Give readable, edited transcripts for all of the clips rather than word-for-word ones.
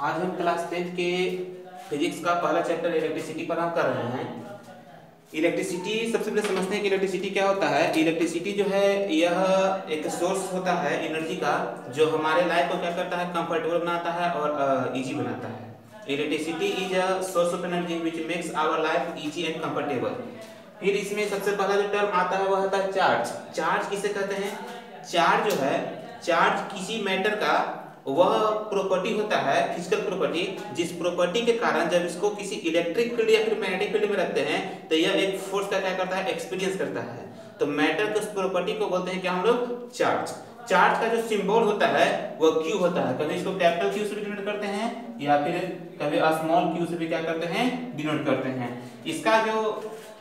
आज हम क्लास 10 के फिजिक्स का पहला चैप्टर इलेक्ट्रिसिटी पर हम कर रहे हैं। इलेक्ट्रिसिटी सबसे पहले समझते हैं कि इलेक्ट्रिसिटी क्या होता है। इलेक्ट्रिसिटी जो है यह एक सोर्स होता है एनर्जी का, जो हमारे लाइफ को क्या करता है, कंफर्टेबल बनाता है और इजी बनाता है। Electricity is a source of energy which makes our life easy and comfortable. फिर इसमें सबसे पहला जो टर्म आता है वह होता है चार्ज। चार्ज किसे कहते हैं? चार्ज जो है, चार्ज किसी मैटर का वह प्रॉपर्टी होता है, फिजिकल प्रॉपर्टी, जिस प्रॉपर्टी के कारण जब इसको किसी इलेक्ट्रिक फील्ड या फिर मैग्नेटिक फील्ड में रखते हैं तो यह एक फोर्स का क्या करता है, एक्सपीरियंस करता है। तो मैटर के उस प्रॉपर्टी को बोलते हैं क्या हम लोग, चार्ज। चार्ज का जो सिंबल होता है वह क्यू होता है। कभी इसको कैपिटल क्यू से डिनोट करते हैं या फिर कभी स्मॉल क्यू से भी क्या करते हैं, डिनोट करते हैं। इसका जो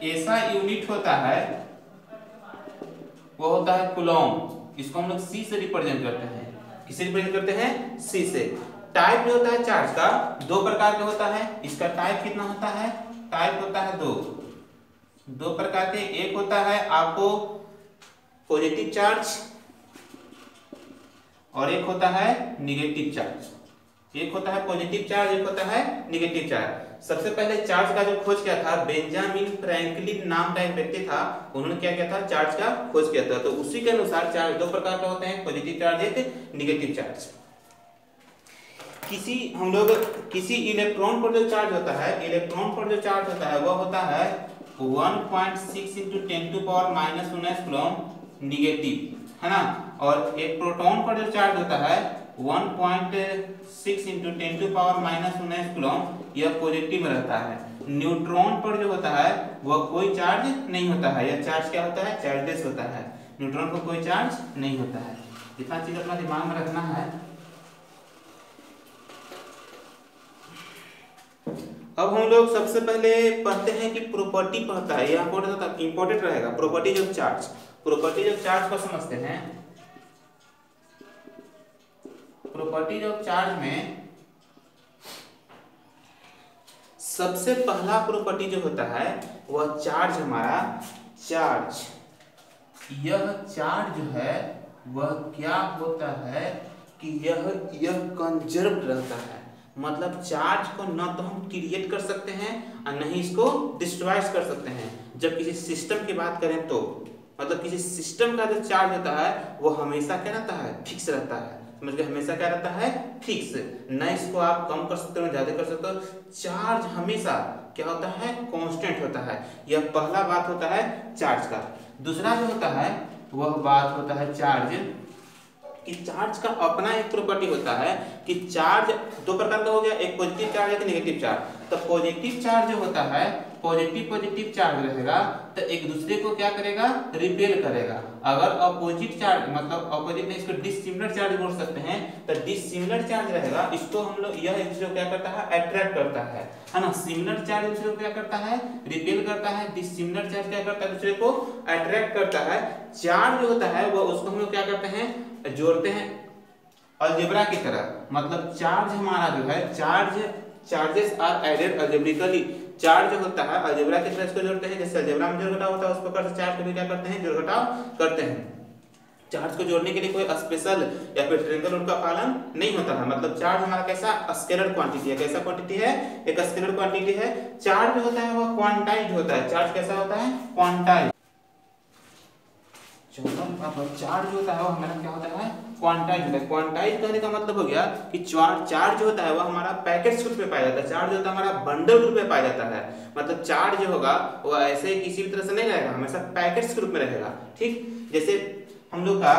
ऐसा यूनिट होता है वो होता है कूलॉम। इसको हम लोग सी से रिप्रेजेंट करते हैं। किसे रिप्रेजेंट करते हैं? सी से। टाइप जो होता है चार्ज का दो प्रकार का होता है। इसका टाइप कितना होता है? टाइप होता है दो प्रकार के। एक होता है आपको पॉजिटिव चार्ज और एक होता है निगेटिव चार्ज। एक होता है पॉजिटिव चार्ज, एक होता है निगेटिव चार्ज। सबसे पहले चार्ज का जो खोज किया था बेंजामिन फ्रैंकलिन नाम का एक व्यक्ति था, उन्होंने क्या किया था, चार्ज का खोज किया था। तो उसी के अनुसार चार्ज दो प्रकार का होते हैं, पॉजिटिव चार्ज एक निगेटिव चार्ज। हम लोग किसी इलेक्ट्रॉन पर जो चार्ज होता है, इलेक्ट्रॉन पर जो चार्ज होता है वह होता है 1.6 × 10⁻⁻⁰ कूलम निगेटिव, है ना। और एक प्रोटॉन पर जो चार्ज होता है 1.6 × 10⁻⁻⁰ कूलम, यह पॉजिटिव में रहता है। न्यूट्रॉन पर जो होता है वह कोई चार्ज नहीं होता है। यह चार्ज क्या होता है, चार्जलेस होता है। न्यूट्रॉन को कोई चार्ज नहीं होता है। इतना चीज अपना दिमाग में रखना है। अब हम लोग सबसे पहले पढ़ते हैं कि प्रॉपर्टी पढ़ता है, यह इंपॉर्टेंट रहेगा। Properties of charge, properties of charge को समझते हैं। प्रॉपर्टीज ऑफ चार्ज में सबसे पहला प्रॉपर्टी जो होता है वह चार्ज, हमारा चार्ज, यह चार्ज जो है वह क्या होता है कि यह कंजर्व्ड रहता है। मतलब चार्ज को न तो हम क्रिएट कर सकते हैं और नहीं इसको डिस्ट्रॉय कर सकते हैं। जब किसी सिस्टम की बात करें तो मतलब किसी सिस्टम का जो चार्ज होता है वो हमेशा क्या रहता है, फिक्स रहता है। समझ गए, हमेशा क्या रहता है, फिक्स। न इसको आप कम कर सकते हो न ज्यादा कर सकते हो। चार्ज हमेशा क्या होता है, कांस्टेंट होता है। यह पहला बात होता है चार्ज का। दूसरा जो होता है वह बात होता है चार्ज कि चार्ज का अपना एक प्रॉपर्टी होता है कि चार्ज दो प्रकार का हो गया, एक पॉजिटिव चार्ज एक नेगेटिव चार्ज। तो पॉजिटिव चार्ज जो होता है, पॉजिटिव चार्ज रहेगा तो एक दूसरे को क्या करेगा, रिपेल करेगा। अगर अपोजिट चार्ज, मतलब अपोजिट नहीं, इसको डिसिमिलर चार्ज बोल सकते हैं। तो डिसिमिलर चार्ज रहेगा, इसको हम लोग, यह एक दूसरे को क्या करता है, अट्रैक्ट करता है ना। सिमिलर चार्ज दूसरे को क्या करता है, रिपेल करता है। डिसिमिलर चार्ज क्या करता है, दूसरे को अट्रैक्ट करता है। चार्ज जो होता है वो उसको हम लोग क्या करते हैं, जोड़ते हैं अलजेब्रा की तरह। मतलब चार्ज हमारा जो है, charges are added algebraically. Charge जो होता है अलजेब्रा की तरह इसको जोड़ते हैं। जैसे अलजेब्रा में जोड़ घटाव होता है उस प्रकार से चार्ज को भी क्या करते हैं, जोड़ घटाव करते हैं। चार्ज को जोड़ने के लिए कोई स्पेशल या फिर ट्रायंगल रूल का पालन नहीं होता है। मतलब चार्ज हमारा कैसा, स्केलर क्वांटिटी है। कैसा क्वांटिटी है, एक स्केलर क्वांटिटी है। चार्ज जो होता है वह क्वांटाइज्ड होता है। चार्ज कैसा होता है, क्वांटाइज्ड। चार्ज जो होता है वो हमारा क्या होता है, क्वांटाइज होता है। क्वांटाइज कहने का मतलब हो गया कि चार्ज जो होता है वो हमारा पैकेट रूप में पाया जाता है। चार्ज होता है हमारा बंडल रूप में पाया जाता है। मतलब चार्ज जो होगा वो ऐसे किसी भी तरह से नहीं रहेगा, हमेशा पैकेट्स के रूप में रहेगा। ठीक, जैसे हम लोग का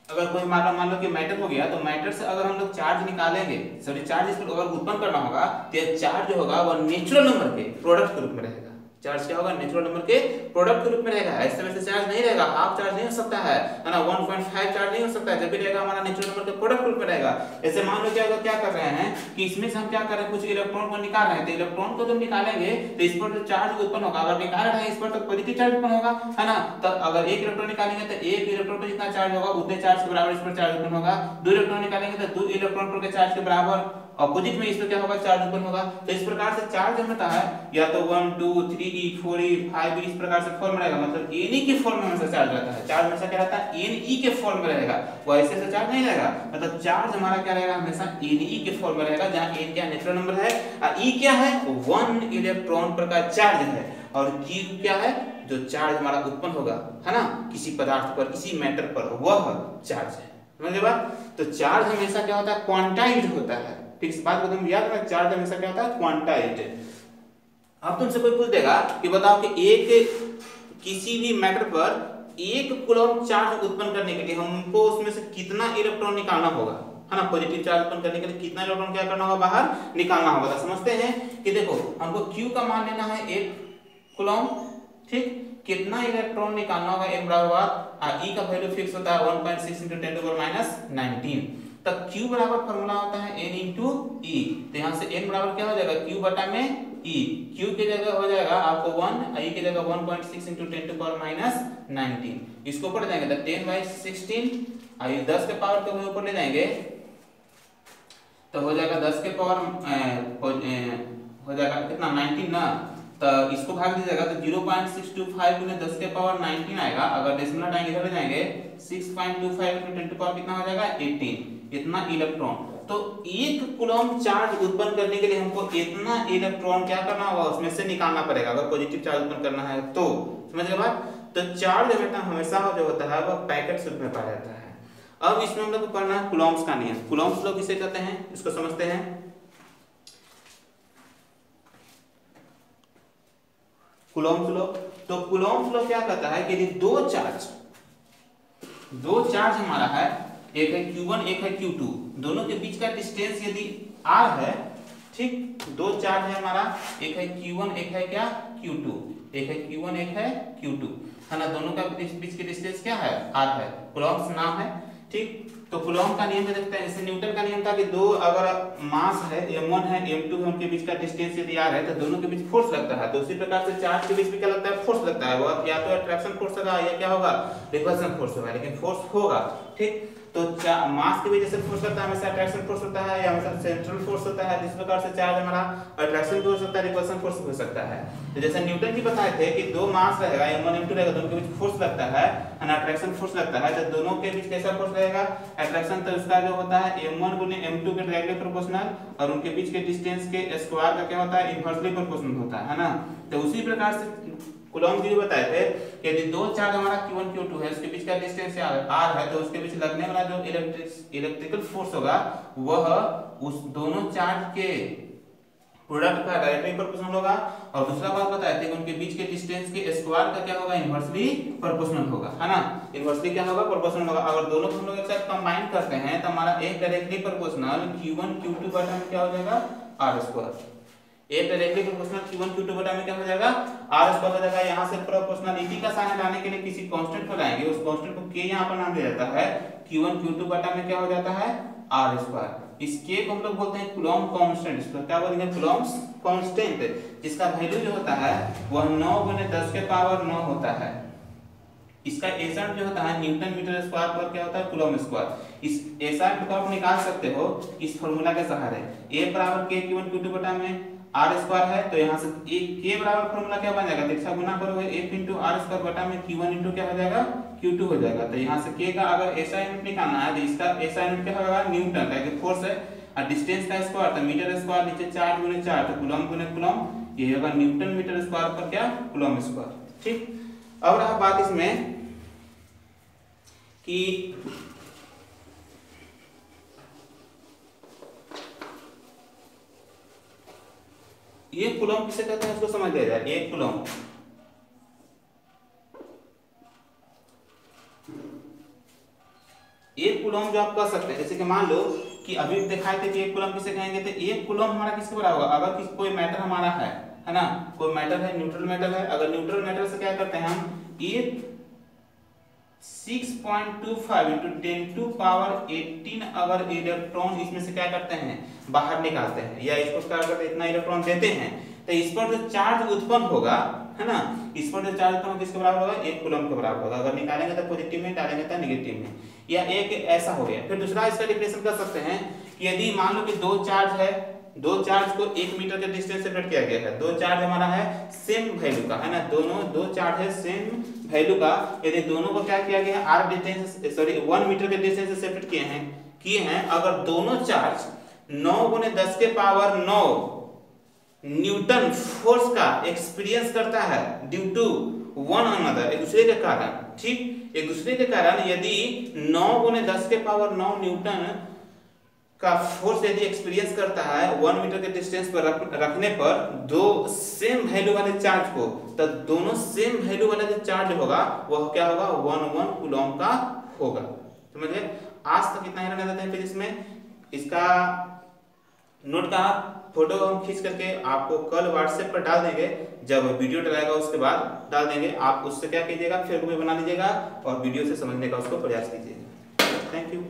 अगर कोई मान लो कि मैटर हो गया, तो मैटर से अगर हम लोग चार्ज निकालेंगे, सॉरी चार्ज इसको अगर उत्पन्न करना होगा तो यह चार्ज जो होगा वह नेचुरल नंबर के प्रोडक्ट के रूप में रहेगा। चार्ज क्या होगा, नेचुरल नंबर के प्रोडक्ट के रूप में रहेगा। ऐसे वैसे चार्ज नहीं रहेगा, हाफ चार्ज नहीं हो सकता है ना, 1.5 चार्ज नहीं हो सकता है। जब भी रहेगा हमारा नेचुरल नंबर के प्रोडक्ट के रूप में रहेगा। जैसे मान लो क्या कर रहे हैं कि इसमें से हम क्या कर रहे हैं, कुछ इलेक्ट्रॉन को निकाल रहे हैं। तो इलेक्ट्रॉन को जब निकालेंगे तो इस पर जो चार्ज उत्पन्न होगा, अगर निकाल रहे हैं इस पर तो पॉजिटिव चार्ज उत्पन्न होगा, है ना। तो अगर एक इलेक्ट्रॉन निकालेंगे तो एक इलेक्ट्रॉन पर जितना चार्ज होगा उतने चार्ज के बराबर इस पर चार्ज उत्पन्न होगा। दो इलेक्ट्रॉन निकालेंगे तो दो इलेक्ट्रॉन पर के चार्ज के बराबर अपोजिट में इस पर क्या होगा, चार्ज उत्पन्न होगा। तो इस प्रकार से चार्ज होता है या तो 1 2 3 3e4e 5e इस प्रकार से फॉर्म रहेगा, मतलब Ne के फॉर्म में हमेशा चार्ज रहता है। चार्ज हमेशा क्या रहता है, Ne के फॉर्म में रहेगा, वैसे से चार्ज नहीं रहेगा। मतलब चार्ज हमारा क्या रहेगा, हमेशा Ne के फॉर्म में रहेगा, जहां N क्या नेचुरल नंबर है और E क्या है, 1 इलेक्ट्रॉन पर का चार्ज है, और Q क्या है, जो चार्ज हमारा उत्पन्न होगा, है ना, किसी पदार्थ पर, किसी मैटर पर, वह चार्ज है। समझे बात? तो चार्ज हमेशा क्या होता है, क्वांटाइज्ड होता है। ठीक, इस बात को तुम याद रखना, चार्ज हमेशा क्या होता है, क्वांटाइज्ड। अब तुमसे कोई पूछ देगा कि बताओ कि एक किसी भी मैटर पर 1 कूलम्ब चार्ज उत्पन्न करने के लिए हमको उसमें से कितना इलेक्ट्रॉन निकालना होगा, है ना, पॉजिटिव चार्ज उत्पन्न करने के लिए कितना इलेक्ट्रॉन क्या करना होगा, बाहर निकालना होगा। तो समझते हैं कि देखो हमको Q का मान लेना है 1 कूलम्ब, ठीक, कितना इलेक्ट्रॉन निकालना होगा n बराबर, E का वैल्यू फिक्स होता है 1.6 × 10⁻⁹। तब Q बराबर फॉर्मूला होता है n × E। तो यहाँ से n बराबर क्या हो जाएगा, Q बटा में E। Q की जगह हो जाएगा आपको 1, E की जगह 1.6 × 10⁻⁹। इसको ऊपर ले जाएंगे तो 10/16, 10 के पावर को ऊपर ले जाएंगे तो हो जाएगा 10 के पावर हो जाएगा कितना, 19 ना। तो इसको भाग दीजिएगा तो 0.625 × 10 के पावर 19 आएगा। अगर डेसिमल हटाएंगे इधर ले जाएंगे 6.25 × 10 पावर कितना हो जाएगा, 18। इतना इलेक्ट्रॉन, तो 1 कूलम्ब चार्ज उत्पन्न करने के लिए हमको इतना इलेक्ट्रॉन क्या करना होगा, उसमें से निकालना पड़ेगा, अगर पॉजिटिव चार्ज उत्पन्न करना है तो। समझ गए बात? तो चार्ज हमेशा जो होता है वह पैकेट रूप में पाया जाता है। अब इसमें हम लोग को पढ़ना है कूलम्ब्स का नियम। कूलम्ब्स लॉ किसे कहते हैं, इसको समझते हैं। कूलम्ब्स लॉ, तो कूलम्ब्स लॉ क्या कहता है कि यदि दो चार्ज हमारा है, एक है Q1 एक है Q2, दोनों के बीच का डिस्टेंस यदि r है, ठीक, दो चार्ज है हमारा, एक है Q1 एक है क्या, Q2, एक है Q1 एक है Q2, है ना, दोनों का बीच की डिस्टेंस क्या है, r है, कूलम्ब्स नाम है। ठीक, तो कूलम्ब का नियम देखते हैं। जैसे न्यूटन का नियम था कि दो अगर मास है m1 है m2 है, उनके बीच का डिस्टेंस यदि r है तो दोनों के बीच फोर्स लगता है। तो उसी प्रकार से चार्ज के बीच भी क्या लगता है, फोर्स लगता है। वो या तो अट्रैक्शन फोर्स होगा या क्या होगा, रिपल्सन फोर्स होगा, लेकिन फोर्स होगा। ठीक, तो मास के वजह से फोर्स लगता है, हमेशा अट्रैक्शन फोर्स होता है या हमेशा सेंट्रल फोर्स होता है। जिस प्रकार से चार्ज हमारा अट्रैक्शन फोर्स होता है, रिपल्सन फोर्स हो सकता है। तो जैसे न्यूटन जी बताए थे कि दो मास रहेगा m1 m2 रहेगा, दोनों के बीच फोर्स लगता है, अट्रैक्शन फोर्स लगता है। तो दोनों के बीच कैसा फोर्स रहेगा, अट्रैक्शन, तो उसका जो होता है m1 × m2 के डायरेक्टली प्रोपोर्शनल, और उनके बीच के डिस्टेंस के स्क्वायर का क्या होता है, इनवर्सली प्रोपोर्शनल होता है ना। तो उसी प्रकार से कूलम्ब जी बताए थे कि यदि दो चार्ज हमारा Q1 Q2 है, उसके बीच का डिस्टेंस r है, तो उसके बीच लगने वाला जो इलेक्ट्रिकल फोर्स होगा वह उस दोनों चार्ज के प्रोडक्ट का डायरेक्टली प्रोपोर्शनल होगा। और दूसरा बात बताए थे कि उनके बीच के डिस्टेंस के स्क्वायर का क्या होगा, इनवर्सली प्रोपोर्शनल होगा, है ना, इनवर्सली क्या होगा, प्रोपोर्शनल होगा। अगर दोनों को हम लोग एक साथ कंबाइन करते हैं तो हमारा एक डायरेक्टली प्रोपोर्शनल Q1 Q2 बटा में क्या हो जाएगा, r²। एक डायरेक्टली प्रोपोर्शनल Q1 Q2 बटा में क्या हो जाएगा, r² हो जाएगा। यहाँ से प्रोपोर्शनलिटी का साइन हटाने के लिए किसी कांस्टेंट को लाएंगे, उस कांस्टेंट को k यहाँ पर नाम दिया जाता है। Q1 Q2 बटा में क्या हो जाता है, r²। इस k को हम लोग बोलते हैं कूलम्ब कांस्टेंट। इसको क्या बोलेंगे, कूलम्ब्स कांस्टेंट, जिसका वैल्यू जो होता है वह 9 × 10 के पावर 9 होता है। इसका एसआई जो होता है न्यूटन मीटर स्क्वायर पर क्या होता है, कूलम्ब स्क्वायर। इस एसआई को आप निकाल सकते हो इस फार्मूला के सहारे, a बराबर k Q1 Q2 बटा में r² है। तो यहाँ से k बराबर फार्मूला क्या बन जाएगा, देखा गुना करोगे 1 × r² बटा में Q1 × क्या हो जाएगा, Q2 हो जाएगा। तो यहाँ से k का अगर एसआई यूनिट निकालना है तो इसका एसआई यूनिट क्या होगा, न्यूटन, क्योंकि फोर्स है, और डिस्टेंस का स्क्वायर तो मीटर स्क्वायर, नीचे 4 × 4 तो कूलम्ब × कूलम्ब, ये होगा न्यूटन मीटर स्क्वायर पर क्या, कूलम्ब स्क्वायर। ठीक, अब रहा बात इसमें कि ये कूलम्ब किसे कहते हैं, उसको समझ लिया जाए। एक कूलम्ब, एक कूलम्ब जो आप कह सकते हैं, जैसे कि मान लो कि अभी दिखाए थे कि एक कूलम्ब किसे कहेंगे, तो एक कूलम्ब हमारा किसके बराबर होगा, अगर कोई मैटर हमारा है ना, कोई मैटर है, न्यूट्रल मैटर है। अगर न्यूट्रल मैटर से क्या करते हैं हम, एक 6.25 × 10⁻18 अगर इलेक्ट्रॉन इसमें से क्या करते हैं, बाहर निकालते हैं, या इसको क्या करते हैं, इतना इलेक्ट्रॉन देते हैं, तो इस पर जो चार्ज उत्पन्न होगा, है ना, इस पर जो चार्ज उत्पन्न किसके बराबर होगा, एक कूलम्ब के बराबर होगा। अगर निकालेंगे तो पॉजिटिव में, डालेंगे तो नेगेटिव में, या एक ऐसा हो गया। फिर दूसरा इसका डिफरेंशियल कर सकते हैं कि यदि मान लो कि दो चार्ज है, दो चार्ज को 1 मीटर के डिस्टेंस से सेपरेट किया गया है। दो चार्ज हमारा है सेम वैल्यू का, है ना, दोनों दो चार्ज है सेम वैल्यू का। यदि दोनों को क्या किया गया है, आर डिस्टेंस सॉरी 1 मीटर के डिस्टेंस से सेपरेट किए हैं, अगर दोनों चार्ज 9 × 10 के पावर 9 न्यूटन फोर्स का एक्सपीरियंस करता है ड्यू टू वन अनदर, एक दूसरे के कारण, ठीक, एक दूसरे के कारण यदि 9 × 10 के पावर 9 न्यूटन का फोर्स यदि एक्सपीरियंस करता है 1 मीटर के डिस्टेंस पर रखने पर दो सेम वैल्यू वाले चार्ज को, तो दोनों सेम वैल्यू वाला जो चार्ज होगा वह क्या होगा, 1 कूलम का होगा। समझे? आज तक इतना ही रहने देते हैं फिजिक्स में। इसका नोट का फोटो हम खींच करके आपको कल व्हाट्सएप पर डाल देंगे, जब वीडियो डलाएगा उसके बाद डाल देंगे। आप उससे क्या कीजिएगा, फिर बना लीजिएगा और वीडियो से समझने का उसको प्रयास कीजिएगा। Thank you.